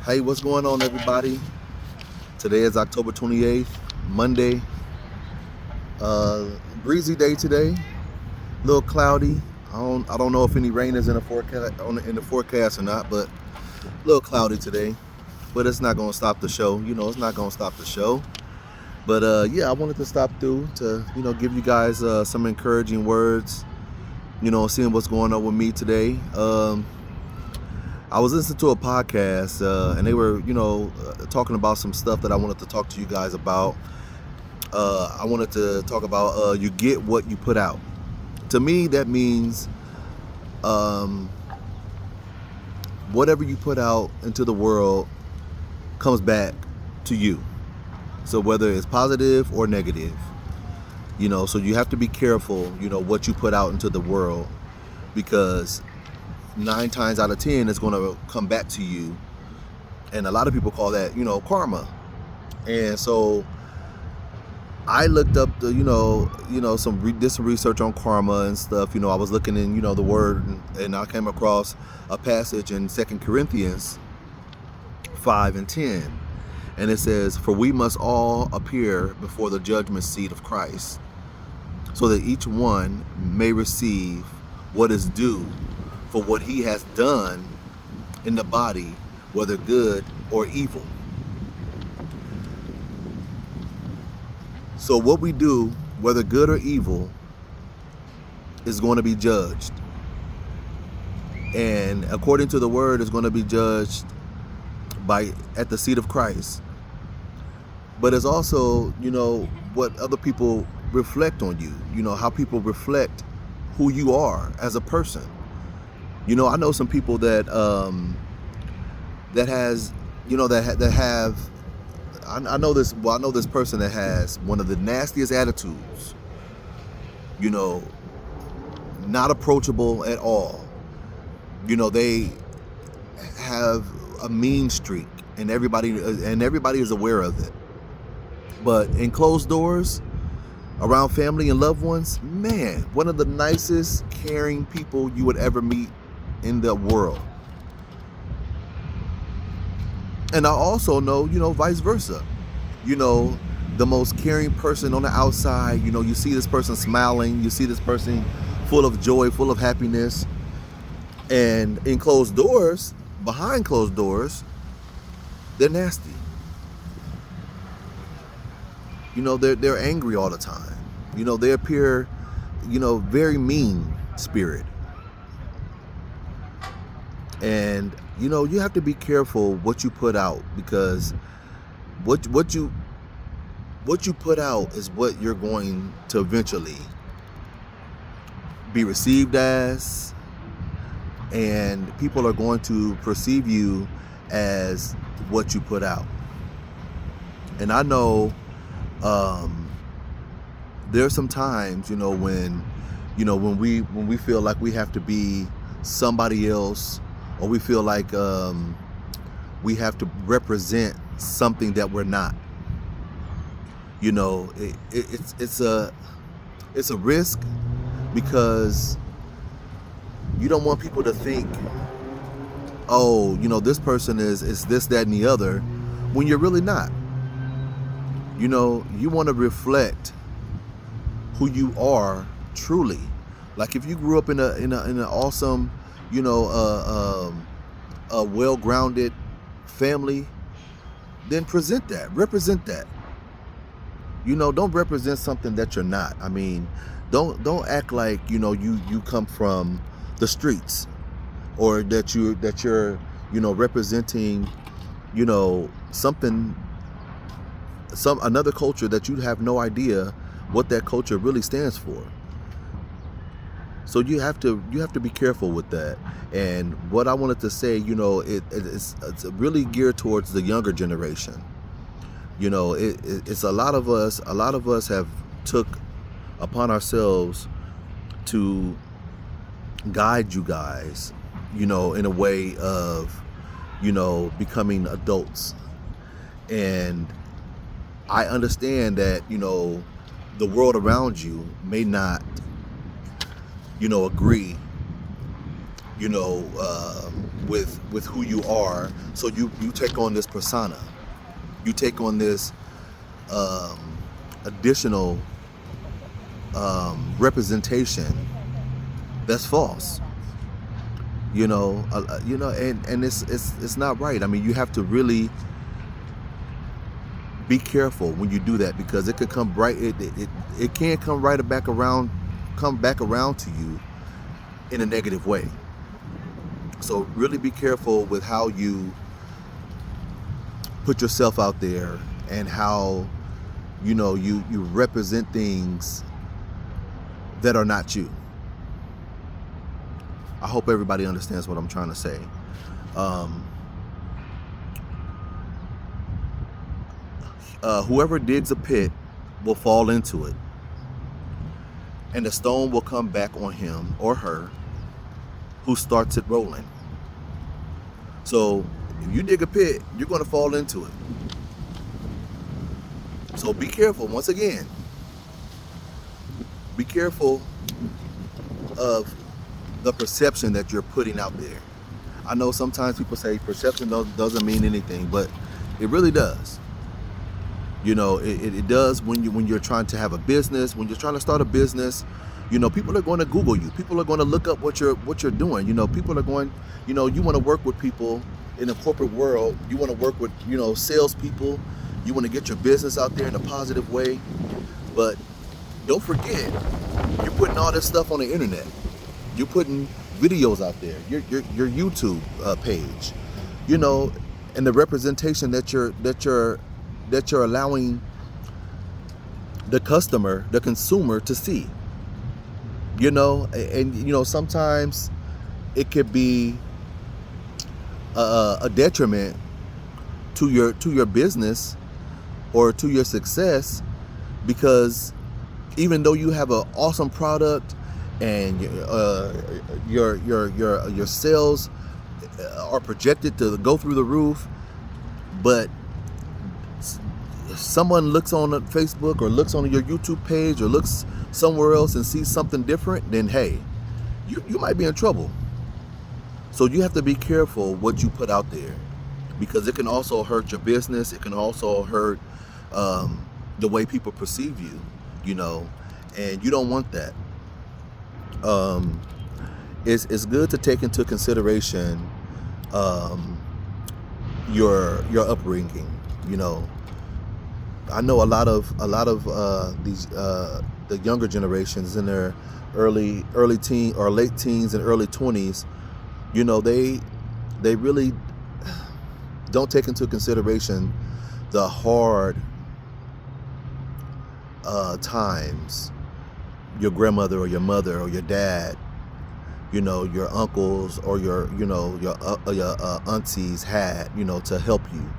Hey, what's going on, everybody? Today is October 28th, Monday. Uh, Breezy day today. A little cloudy. I don't know if any rain is in the forecast or not, but a little cloudy today. But it's not gonna stop the show. It's not gonna stop the show. But yeah, I wanted to stop through to give you guys some encouraging words. Seeing what's going on with me today. I was listening to a podcast and they were, talking about some stuff that I wanted to talk to you guys about. I wanted to talk about you get what you put out. To me, that means whatever you put out into the world comes back to you. So whether it's positive or negative, so you have to be careful, what you put out into the world, because 9 times out of 10 it's going to come back to you. And a lot of people call that karma. And so I looked up the did some research on karma and stuff. I was looking in the word, and I came across a passage in 2 Corinthians 5:10, and it says, "For we must all appear before the judgment seat of Christ, so that each one may receive what is due for what he has done in the body, whether good or evil." So what we do, whether good or evil, is going to be judged. And according to the word, is going to be judged at the seat of Christ. But it's also, what other people reflect on you, how people reflect who you are as a person. I know some people that I know this person that has one of the nastiest attitudes, not approachable at all. They have a mean streak, and everybody is aware of it. But in closed doors, around family and loved ones, man, one of the nicest, caring people you would ever meet in the world. And I also know, vice versa. The most caring person on the outside, you see this person smiling, you see this person full of joy, full of happiness. And in closed doors, behind closed doors, they're nasty. They're angry all the time. They appear, very mean spirit. And you have to be careful what you put out, because what you put out is what you're going to eventually be received as, and people are going to perceive you as what you put out. And I know there's some times when we feel like we have to be somebody else, or we feel like we have to represent something that we're not. It's a risk, because you don't want people to think, oh, this person is this, that, and the other, when you're really not. You want to reflect who you are truly. Like if you grew up in an awesome, a well-grounded family, then present that, represent that. Don't represent something that you're not. I mean, don't act like you come from the streets, or that you're representing another culture that you have no idea what that culture really stands for. So you have to be careful with that. And what I wanted to say, it's really geared towards the younger generation. It's a lot of us have took upon ourselves to guide you guys, in a way of, becoming adults. And I understand that, the world around you may not, agree you know, with who you are. So you take on this persona, you take on this additional representation that's false. And it's not right. I mean, you have to really be careful when you do that, because it could come right. It can come come back around to you in a negative way. So really be careful with how you put yourself out there, and how you represent things that are not you. I hope everybody understands what I'm trying to say. Whoever digs a pit will fall into it, and the stone will come back on him or her who starts it rolling. So if you dig a pit, you're going to fall into it. So be careful. Once again, be careful of the perception that you're putting out there. I know sometimes people say perception doesn't mean anything, but it really does. It does when you're trying to have a business, when you're trying to start a business. People are going to Google you. People are going to look up what you're doing. People are going. You want to work with people in the corporate world. You want to work with salespeople. You want to get your business out there in a positive way. But don't forget, you're putting all this stuff on the internet. You're putting videos out there. Your YouTube page. And the representation that you're allowing the consumer to see. And sometimes it could be a detriment to your business or to your success, because even though you have an awesome product and your sales are projected to go through the roof, but someone looks on Facebook or looks on your YouTube page or looks somewhere else and sees something different, then hey, you might be in trouble. So you have to be careful what you put out there, because it can also hurt your business. It can also hurt the way people perceive you, and you don't want that. It's good to take into consideration your upbringing. I know a lot of these the younger generations in their early teen or late teens and early 20s. They really don't take into consideration the hard times your grandmother or your mother or your dad, your uncles or your aunties had, to help you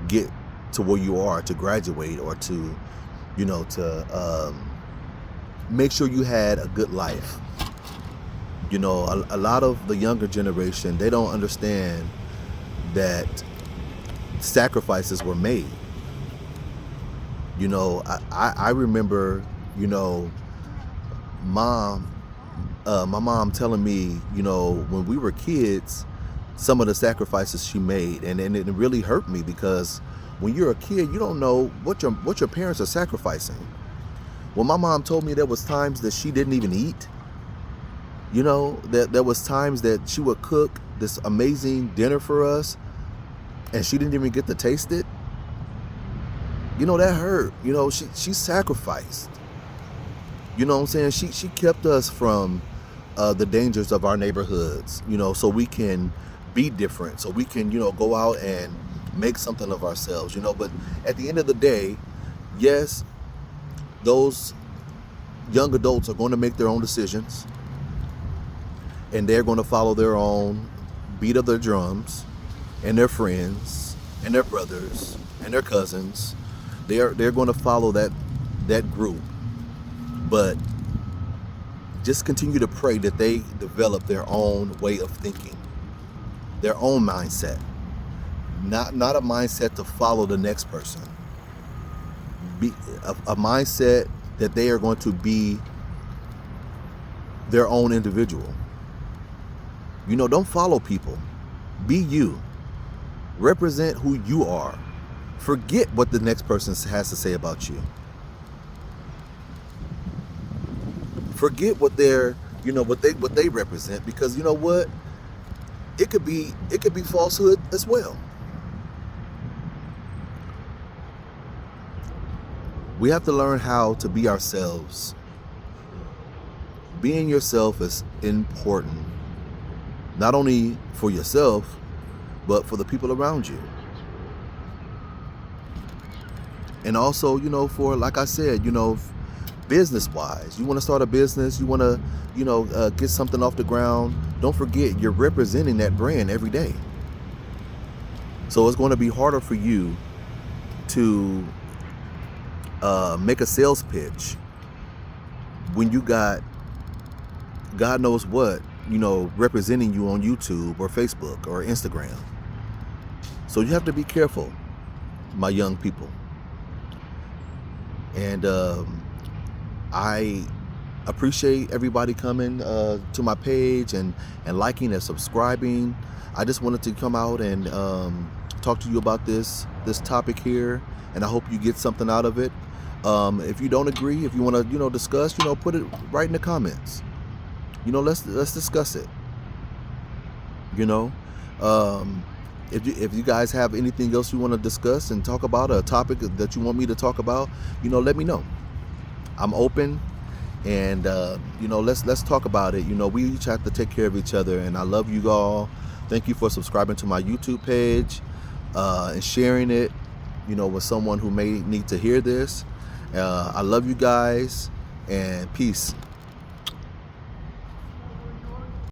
get to where you are, to graduate, or to make sure you had a good life. A lot of the younger generation, they don't understand that sacrifices were made. I remember, my mom telling me, when we were kids, some of the sacrifices she made, and it really hurt me, because when you're a kid, you don't know what your parents are sacrificing. When my mom told me there was times that she didn't even eat, that there was times that she would cook this amazing dinner for us and she didn't even get to taste it, that hurt. She sacrificed. You know what I'm saying? She kept us from the dangers of our neighborhoods, so we can be different, so we can, go out and make something of ourselves, But at the end of the day, yes, those young adults are going to make their own decisions, and they're going to follow their own beat of their drums, and their friends and their brothers and their cousins. They're going to follow that group. But just continue to pray that they develop their own way of thinking, their own mindset, not a mindset to follow the next person. Be a mindset that they are going to be their own individual. You know, don't follow people. Be you. Represent who you are. Forget what the next person has to say about you. Forget what they're, what they represent, because you know what? It could be falsehood as well. We have to learn how to be ourselves. Being yourself is important, not only for yourself, but for the people around you. And also, for, like I said, business wise, you want to start a business, you want to, get something off the ground. Don't forget, you're representing that brand every day. So it's going to be harder for you to make a sales pitch when you got God knows what, representing you on YouTube or Facebook or Instagram. So you have to be careful, my young people. And I appreciate everybody coming to my page and liking and subscribing. I just wanted to come out and talk to you about this topic here, and I hope you get something out of it. If you don't agree, if you want to discuss, put it right in the comments. Let's discuss it. If you guys have anything else you want to discuss and talk about, a topic that you want me to talk about, let me know. I'm open, and let's talk about it. We each have to take care of each other, and I love you all. Thank you for subscribing to my YouTube page and sharing it, with someone who may need to hear this. I love you guys, and peace.